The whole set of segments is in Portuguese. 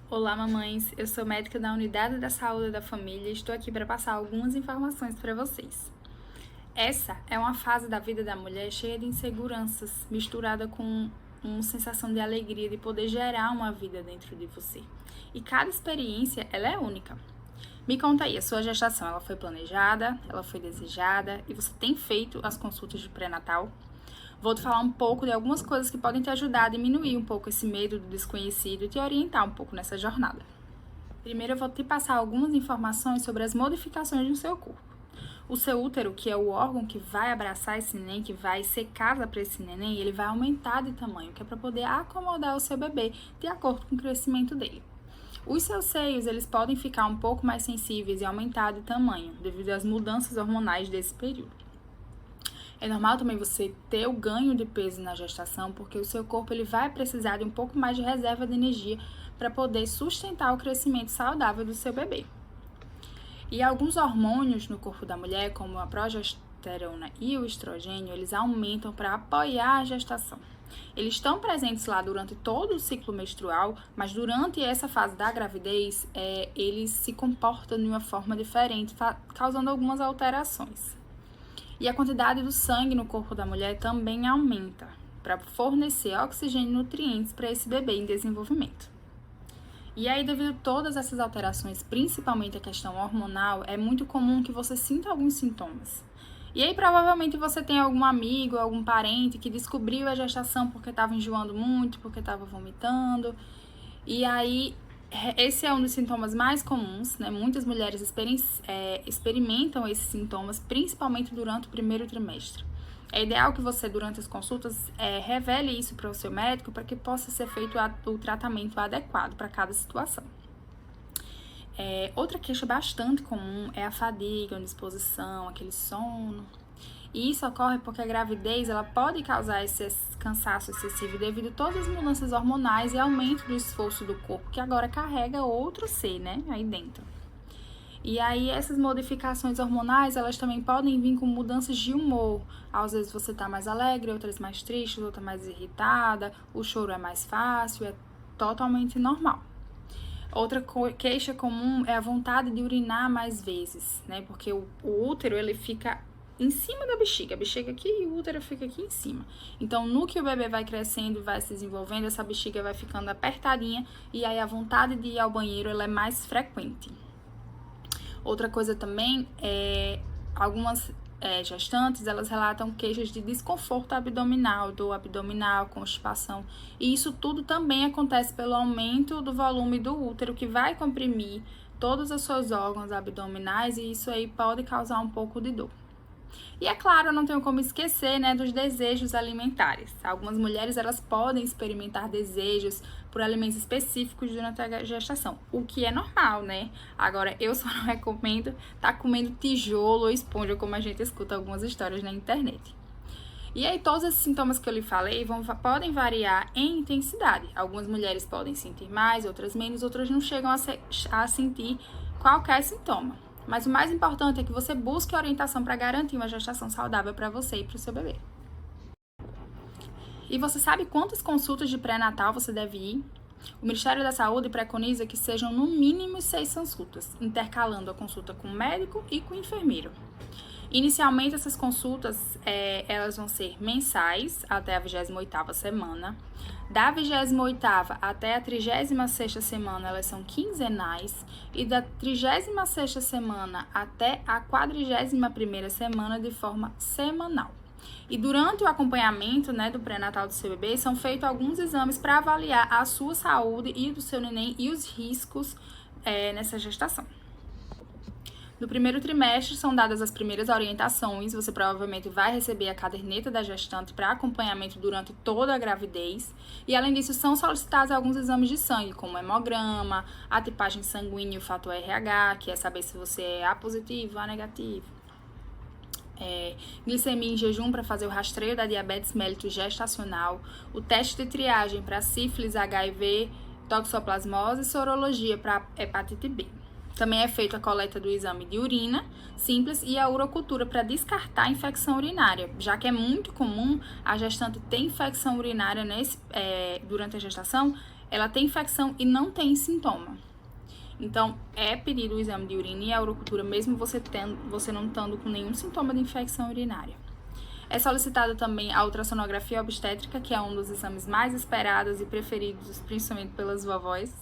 Olá, mamães! Eu sou médica da Unidade da Saúde da Família e estou aqui para passar algumas informações para vocês. Essa é uma fase da vida da mulher cheia de inseguranças, misturada com uma sensação de alegria de poder gerar uma vida dentro de você. E cada experiência, ela é única. Me conta aí, a sua gestação, ela foi planejada, ela foi desejada e você tem feito as consultas de pré-natal? Vou te falar um pouco de algumas coisas que podem te ajudar a diminuir um pouco esse medo do desconhecido e te orientar um pouco nessa jornada. Primeiro, eu vou te passar algumas informações sobre as modificações no seu corpo. O seu útero, que é o órgão que vai abraçar esse neném, que vai ser casa para esse neném, ele vai aumentar de tamanho, que é para poder acomodar o seu bebê de acordo com o crescimento dele. Os seus seios, eles podem ficar um pouco mais sensíveis e aumentar de tamanho, devido às mudanças hormonais desse período. É normal também você ter o ganho de peso na gestação, porque o seu corpo ele vai precisar de um pouco mais de reserva de energia para poder sustentar o crescimento saudável do seu bebê. E alguns hormônios no corpo da mulher, como a progesterona e o estrogênio, eles aumentam para apoiar a gestação. Eles estão presentes lá durante todo o ciclo menstrual, mas durante essa fase da gravidez, eles se comportam de uma forma diferente, causando algumas alterações. E a quantidade do sangue no corpo da mulher também aumenta, para fornecer oxigênio e nutrientes para esse bebê em desenvolvimento. E aí, devido a todas essas alterações, principalmente a questão hormonal, é muito comum que você sinta alguns sintomas. E aí, provavelmente, você tem algum amigo, algum parente que descobriu a gestação porque estava enjoando muito, porque estava vomitando. E aí, esse é um dos sintomas mais comuns, né? Muitas mulheres experimentam esses sintomas, principalmente durante o primeiro trimestre. É ideal que você, durante as consultas, revele isso para o seu médico para que possa ser feito o tratamento adequado para cada situação. Outra queixa bastante comum é a fadiga, a indisposição, aquele sono. E isso ocorre porque a gravidez ela pode causar esse cansaço excessivo devido a todas as mudanças hormonais e aumento do esforço do corpo, que agora carrega outro ser, né, aí dentro. E aí essas modificações hormonais, elas também podem vir com mudanças de humor. Às vezes você tá mais alegre, outras mais tristes, outra mais irritada, o choro é mais fácil, é totalmente normal. Outra queixa comum é a vontade de urinar mais vezes, né, porque o útero ele fica em cima da bexiga, a bexiga aqui e o útero fica aqui em cima. Então, no que o bebê vai crescendo e vai se desenvolvendo, essa bexiga vai ficando apertadinha e aí a vontade de ir ao banheiro ela é mais frequente. Outra coisa também é algumas gestantes, elas relatam queixas de desconforto abdominal, dor abdominal, constipação. E isso tudo também acontece pelo aumento do volume do útero, que vai comprimir todos os seus órgãos abdominais e isso aí pode causar um pouco de dor. E é claro, eu não tenho como esquecer, né, dos desejos alimentares. Algumas mulheres, elas podem experimentar desejos por alimentos específicos durante a gestação, o que é normal, né? Agora, eu só não recomendo estar comendo tijolo ou esponja, como a gente escuta algumas histórias na internet. E aí, todos esses sintomas que eu lhe falei podem variar em intensidade. Algumas mulheres podem sentir mais, outras menos, outras não chegam a sentir qualquer sintoma. Mas o mais importante é que você busque orientação para garantir uma gestação saudável para você e para o seu bebê. E você sabe quantas consultas de pré-natal você deve ir? O Ministério da Saúde preconiza que sejam no mínimo 6 consultas, intercalando a consulta com o médico e com o enfermeiro. Inicialmente, essas consultas elas vão ser mensais até a 28ª semana. Da 28ª até a 36ª semana, elas são quinzenais. E da 36ª semana até a 41ª semana, de forma semanal. E durante o acompanhamento, né, do pré-natal do seu bebê, são feitos alguns exames para avaliar a sua saúde e do seu neném e os riscos nessa gestação. No primeiro trimestre, são dadas as primeiras orientações. Você provavelmente vai receber a caderneta da gestante para acompanhamento durante toda a gravidez. E, além disso, são solicitados alguns exames de sangue, como hemograma, a tipagem sanguínea e o fator RH, que é saber se você é A positivo, A negativo. Glicemia em jejum para fazer o rastreio da diabetes mellitus gestacional, o teste de triagem para sífilis, HIV, toxoplasmose e sorologia para hepatite B. Também é feita a coleta do exame de urina simples e a urocultura para descartar a infecção urinária, já que é muito comum a gestante ter infecção urinária durante a gestação. ela tem infecção e não tem sintoma. Então, é pedido o exame de urina e a urocultura, mesmo você não estando com nenhum sintoma de infecção urinária. É solicitada também a ultrassonografia obstétrica, que é um dos exames mais esperados e preferidos, principalmente pelas vovós,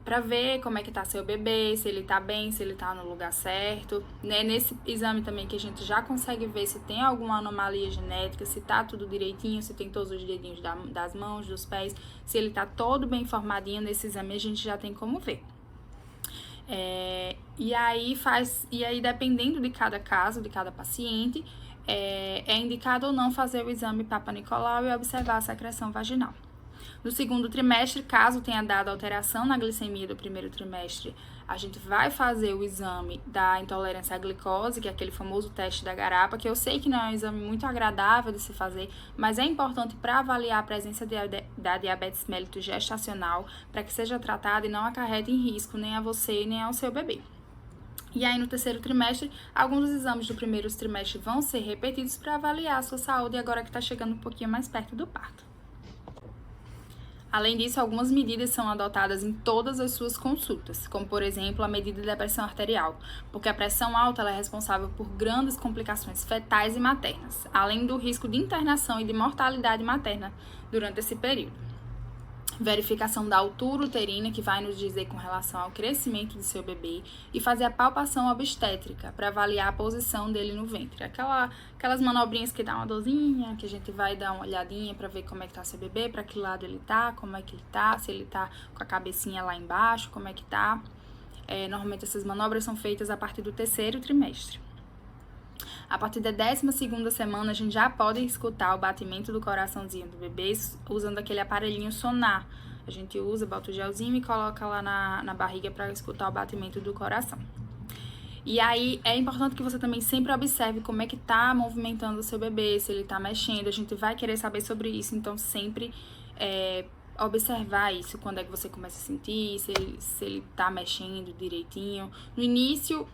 para ver como é que tá seu bebê, se ele tá bem, se ele tá no lugar certo. Nesse exame também que a gente já consegue ver se tem alguma anomalia genética, se tá tudo direitinho, se tem todos os dedinhos das mãos, dos pés, se ele tá todo bem formadinho. Nesse exame a gente já tem como ver. E aí dependendo de cada caso, de cada paciente, é indicado ou não fazer o exame Papa Nicolau e observar a secreção vaginal. No segundo trimestre, caso tenha dado alteração na glicemia do primeiro trimestre, a gente vai fazer o exame da intolerância à glicose, que é aquele famoso teste da garapa, que eu sei que não é um exame muito agradável de se fazer, mas é importante para avaliar a presença da diabetes mellitus gestacional, para que seja tratada e não acarrete em risco nem a você nem ao seu bebê. E aí, no terceiro trimestre, alguns dos exames do primeiro trimestre vão ser repetidos para avaliar a sua saúde, agora que está chegando um pouquinho mais perto do parto. Além disso, algumas medidas são adotadas em todas as suas consultas, como, por exemplo, a medida da pressão arterial, porque a pressão alta ela é responsável por grandes complicações fetais e maternas, além do risco de internação e de mortalidade materna durante esse período. Verificação da altura uterina, que vai nos dizer com relação ao crescimento do seu bebê, e fazer a palpação obstétrica para avaliar a posição dele no ventre. Aquelas manobrinhas que dá uma dorzinha, que a gente vai dar uma olhadinha para ver como é que tá seu bebê, para que lado ele tá, como é que ele tá, se ele tá com a cabecinha lá embaixo, como é que tá. Normalmente essas manobras são feitas a partir do terceiro trimestre. A partir da 12ª semana, a gente já pode escutar o batimento do coraçãozinho do bebê usando aquele aparelhinho sonar. A gente usa, bota o gelzinho e coloca lá na barriga para escutar o batimento do coração. E aí, é importante que você também sempre observe como é que tá movimentando o seu bebê, se ele tá mexendo. A gente vai querer saber sobre isso, então sempre observar isso, quando é que você começa a sentir, se ele tá mexendo direitinho. No início,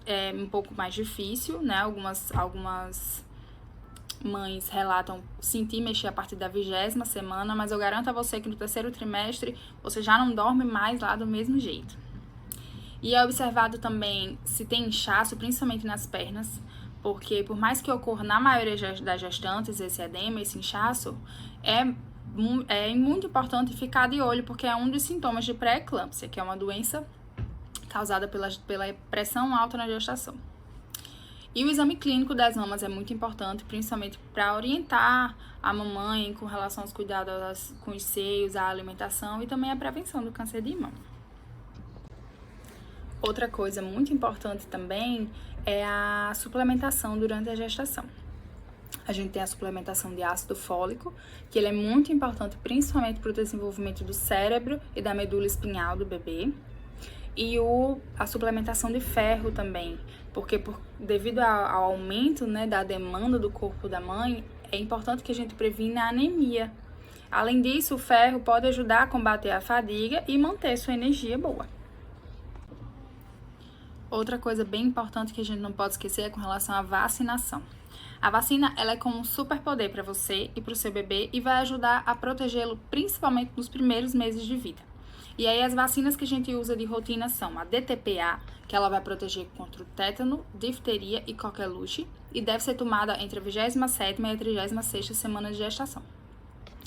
é um pouco mais difícil, né? Algumas mães relatam sentir mexer a partir da 20ª semana, mas eu garanto a você que no terceiro trimestre você já não dorme mais lá do mesmo jeito. E é observado também se tem inchaço, principalmente nas pernas, porque por mais que ocorra na maioria das gestantes esse edema, esse inchaço, é muito importante ficar de olho, porque é um dos sintomas de pré-eclâmpsia, que é uma doença causada pela pressão alta na gestação. E o exame clínico das mamas é muito importante, principalmente para orientar a mamãe com relação aos cuidados com os seios, a alimentação e também a prevenção do câncer de mama. Outra coisa muito importante também é a suplementação durante a gestação. A gente tem a suplementação de ácido fólico, que ele é muito importante principalmente para o desenvolvimento do cérebro e da medula espinhal do bebê. E a suplementação de ferro também, porque devido ao aumento, né, da demanda do corpo da mãe, é importante que a gente previna a anemia. Além disso, o ferro pode ajudar a combater a fadiga e manter sua energia boa. Outra coisa bem importante que a gente não pode esquecer é com relação à vacinação. A vacina ela é como um superpoder para você e para o seu bebê e vai ajudar a protegê-lo principalmente nos primeiros meses de vida. E aí as vacinas que a gente usa de rotina são a DTPA, que ela vai proteger contra o tétano, difteria e coqueluche, e deve ser tomada entre a 27ª e a 36ª semana de gestação.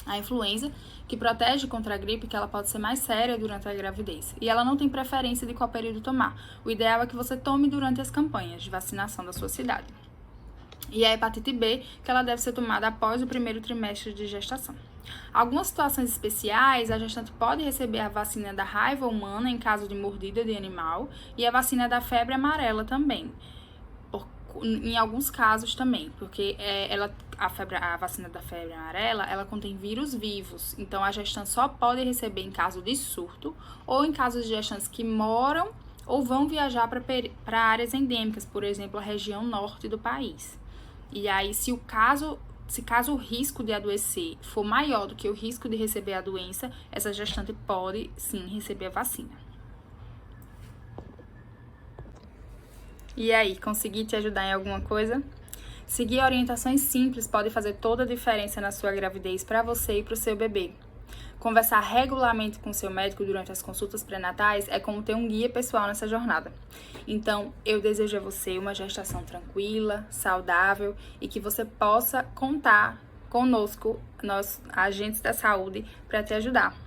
A influenza, que protege contra a gripe, que ela pode ser mais séria durante a gravidez. E ela não tem preferência de qual período tomar. O ideal é que você tome durante as campanhas de vacinação da sua cidade. E a hepatite B, que ela deve ser tomada após o primeiro trimestre de gestação. Algumas situações especiais, a gestante pode receber a vacina da raiva humana em caso de mordida de animal e a vacina da febre amarela também, em alguns casos também, porque a vacina da febre amarela, ela contém vírus vivos, então a gestante só pode receber em caso de surto ou em casos de gestantes que moram ou vão viajar para áreas endêmicas, por exemplo, a região norte do país. E aí, se caso o risco de adoecer for maior do que o risco de receber a doença, essa gestante pode, sim, receber a vacina. E aí, consegui te ajudar em alguma coisa? Seguir orientações simples pode fazer toda a diferença na sua gravidez para você e para o seu bebê. Conversar regularmente com seu médico durante as consultas pré-natais é como ter um guia pessoal nessa jornada. Então, eu desejo a você uma gestação tranquila, saudável e que você possa contar conosco, nós, agentes da saúde, para te ajudar.